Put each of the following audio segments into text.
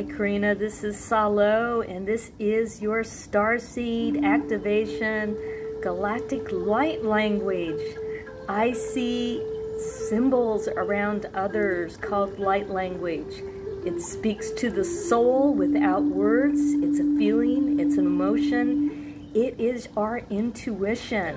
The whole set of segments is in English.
Hi Korina, this is Salo, and this is your Starseed Activation Galactic Light Language. I see symbols around others called light language. It speaks to the soul without words. It's a feeling, it's an emotion. It is our intuition.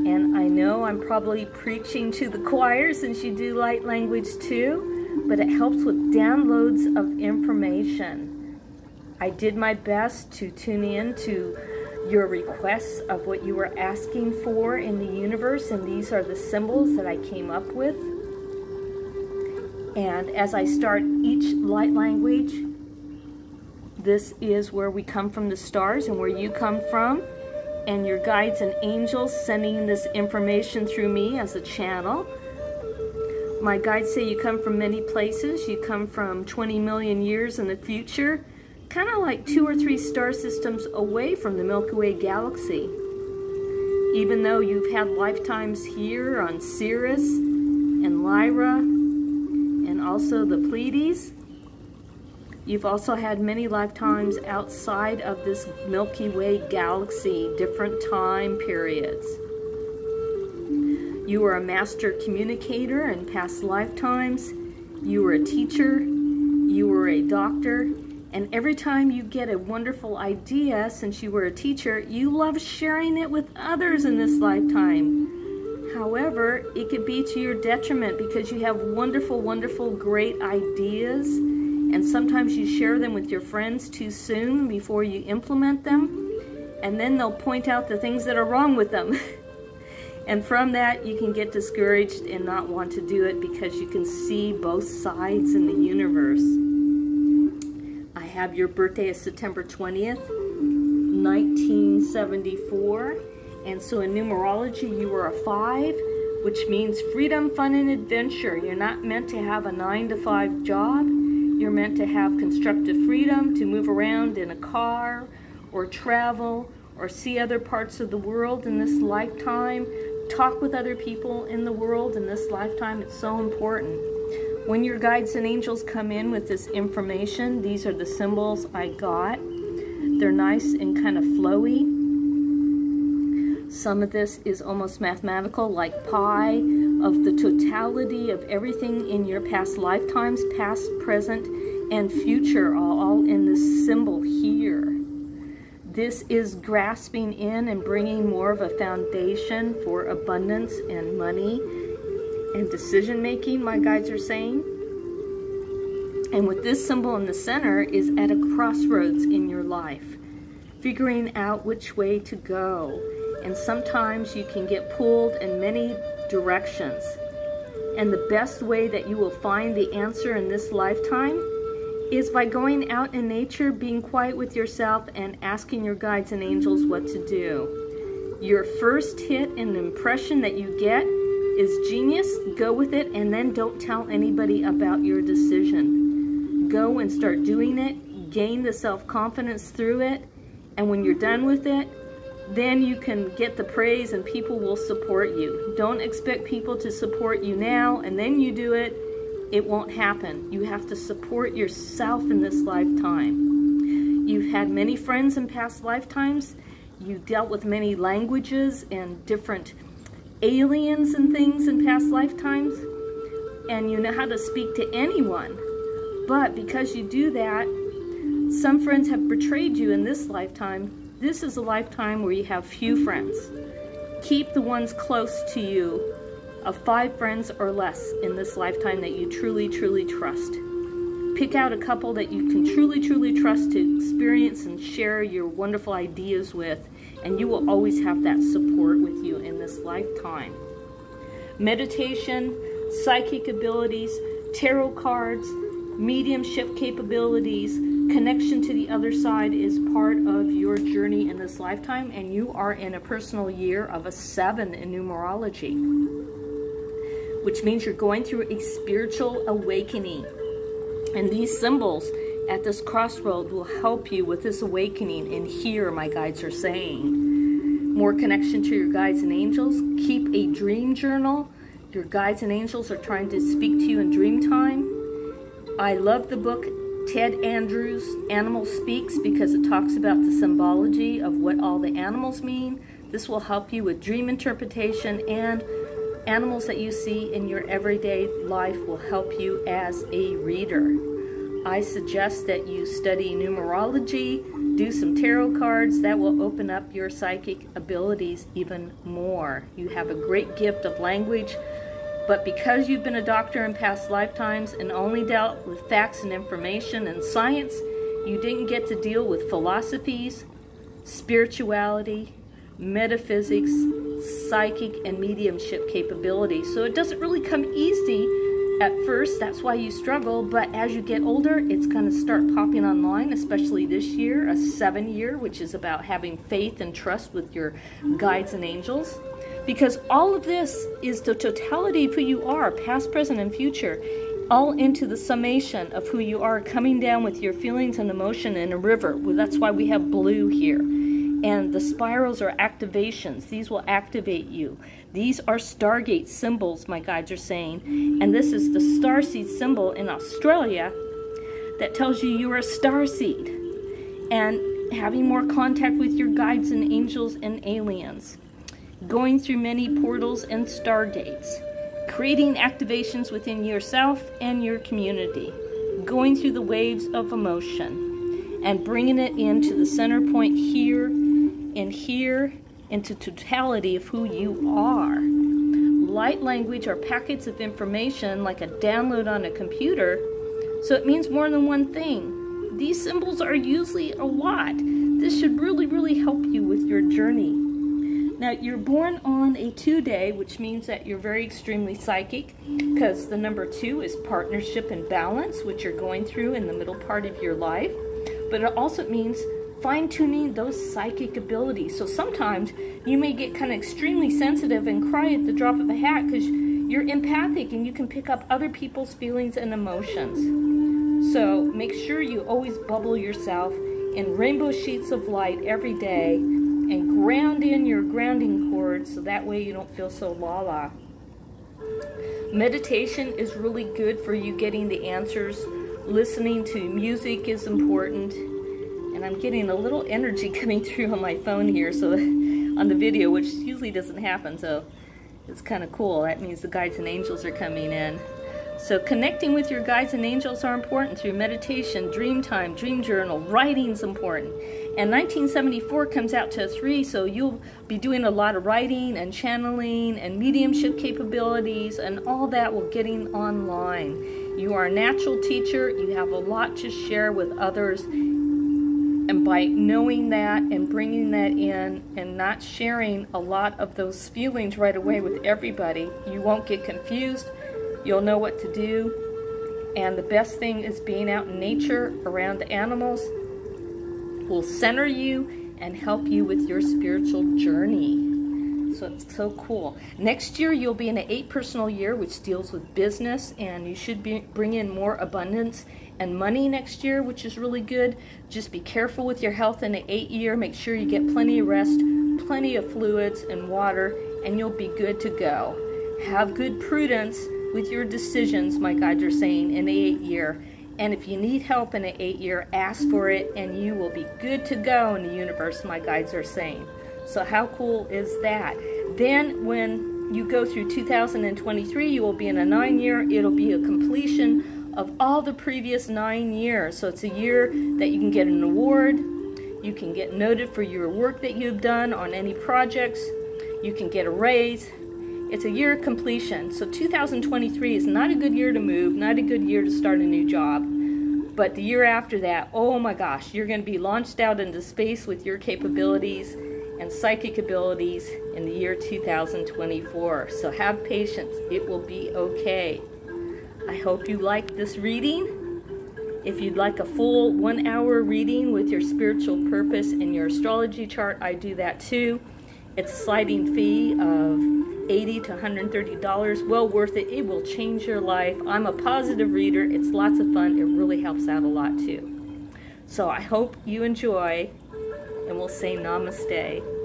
And I know I'm probably preaching to the choir since you do light language too, but it helps with downloads of information. I did my best to tune in to your requests of what you were asking for in the universe, and these are the symbols that I came up with. And as I start each light language, this is where we come from, the stars, and where you come from, and your guides and angels sending this information through me as a channel. My guides say you come from many places. You come from 20 million years in the future, kind of like 2 or 3 star systems away from the Milky Way galaxy. Even though you've had lifetimes here on Sirius and Lyra and also the Pleiades, you've also had many lifetimes outside of this Milky Way galaxy, different time periods. You were a master communicator in past lifetimes. You were a teacher. You were a doctor. And every time you get a wonderful idea, since you were a teacher, you love sharing it with others in this lifetime. However, it could be to your detriment because you have wonderful, wonderful, great ideas. And sometimes you share them with your friends too soon before you implement them. And then they'll point out the things that are wrong with them. And from that, you can get discouraged and not want to do it because you can see both sides in the universe. I have your birthday as September 20th, 1974. And so in numerology, you are a 5, which means freedom, fun, and adventure. You're not meant to have a 9-to-5 job. You're meant to have constructive freedom to move around in a car or travel or see other parts of the world in this lifetime. Talk with other people in the world in this lifetime. It's so important. When your guides and angels come in with this information, these are the symbols I got. They're nice and kind of flowy. Some of this is almost mathematical, like pi, of the totality of everything in your past lifetimes, past, present, and future, all in this symbol here. This is grasping in and bringing more of a foundation for abundance and money and decision making, my guides are saying. And with this symbol in the center is at a crossroads in your life, figuring out which way to go. And sometimes you can get pulled in many directions. And the best way that you will find the answer in this lifetime is by going out in nature, being quiet with yourself, and asking your guides and angels what to do. Your first hit and impression that you get is genius. Go with it, and then don't tell anybody about your decision. Go and start doing it. Gain the self-confidence through it. And when you're done with it, then you can get the praise and people will support you. Don't expect people to support you now and then you do it. It won't happen. You have to support yourself in this lifetime. You've had many friends in past lifetimes. You dealt with many languages and different aliens and things in past lifetimes. And you know how to speak to anyone. But because you do that, some friends have betrayed you in this lifetime. This is a lifetime where you have few friends. Keep the ones close to you, of 5 friends or less in this lifetime that you truly, truly trust. Pick out a couple that you can truly, truly trust to experience and share your wonderful ideas with, and you will always have that support with you in this lifetime. Meditation, psychic abilities, tarot cards, mediumship capabilities, connection to the other side is part of your journey in this lifetime, and you are in a personal year of a 7 in numerology, which means you're going through a spiritual awakening. And these symbols at this crossroad will help you with this awakening. And here, my guides are saying, more connection to your guides and angels. Keep a dream journal. Your guides and angels are trying to speak to you in dream time. I love the book Ted Andrews' Animal Speaks, because it talks about the symbology of what all the animals mean. This will help you with dream interpretation, and animals that you see in your everyday life will help you as a reader. I suggest that you study numerology, do some tarot cards. That will open up your psychic abilities even more. You have a great gift of language, but because you've been a doctor in past lifetimes and only dealt with facts and information and science, you didn't get to deal with philosophies, spirituality, metaphysics, psychic, and mediumship capabilities. So it doesn't really come easy at first. That's why you struggle, but as you get older, it's going to start popping online, especially this year, a 7-year, which is about having faith and trust with your guides and angels. Because all of this is the totality of who you are, past, present, and future, all into the summation of who you are, coming down with your feelings and emotion in a river. Well, that's why we have blue here. And the spirals are activations. These will activate you. These are Stargate symbols, my guides are saying. And this is the starseed symbol in Australia that tells you you are a starseed. And having more contact with your guides and angels and aliens. Going through many portals and stargates. Creating activations within yourself and your community. Going through the waves of emotion. And bringing it into the center point here and here, into totality of who you are. Light language are packets of information like a download on a computer, so it means more than one thing. These symbols are usually a lot. This should really help you with your journey. Now, you're born on a 2-day, which means that you're very extremely psychic, because the number 2 is partnership and balance, which you're going through in the middle part of your life. But it also means fine-tuning those psychic abilities. So sometimes you may get kind of extremely sensitive and cry at the drop of a hat because you're empathic and you can pick up other people's feelings and emotions. So make sure you always bubble yourself in rainbow sheets of light every day and ground in your grounding cords so that way you don't feel so la-la. Meditation is really good for you getting the answers. Listening to music is important. And I'm getting a little energy coming through on my phone here, so on the video, which usually doesn't happen, so it's kind of cool. That means the guides and angels are coming in. So connecting with your guides and angels are important through meditation, dream time, dream journal, writing's important. And 1974 comes out to a 3, so you'll be doing a lot of writing and channeling and mediumship capabilities, and all that will getting online. You are a natural teacher. You have a lot to share with others. And by knowing that and bringing that in and not sharing a lot of those feelings right away with everybody, you won't get confused. You'll know what to do. And the best thing is being out in nature around the animals will center you and help you with your spiritual journey. So it's so cool. Next year you'll be in an 8 personal year, which deals with business, and you should bring in more abundance and money next year, which is really good. Just be careful with your health in an 8 year. Make sure you get plenty of rest, plenty of fluids and water, and you'll be good to go. Have good prudence with your decisions, my guides are saying, in the 8 year. And if you need help in an 8 year, ask for it and you will be good to go in the universe, my guides are saying. So how cool is that? Then when you go through 2023, you will be in a 9 year. It'll be a completion of all the previous 9 years. So it's a year that you can get an award, you can get noted for your work that you've done on any projects, you can get a raise. It's a year of completion. So 2023 is not a good year to move, not a good year to start a new job. But the year after that, oh my gosh, you're going to be launched out into space with your capabilities and psychic abilities in the year 2024. So have patience. It will be okay. I hope you liked this reading. If you'd like a full 1 hour reading with your spiritual purpose and your astrology chart, I do that too. It's a sliding fee of $80 to $130. Well worth it. It will change your life. I'm a positive reader. It's lots of fun. It really helps out a lot too. So I hope you enjoy, and we'll say namaste.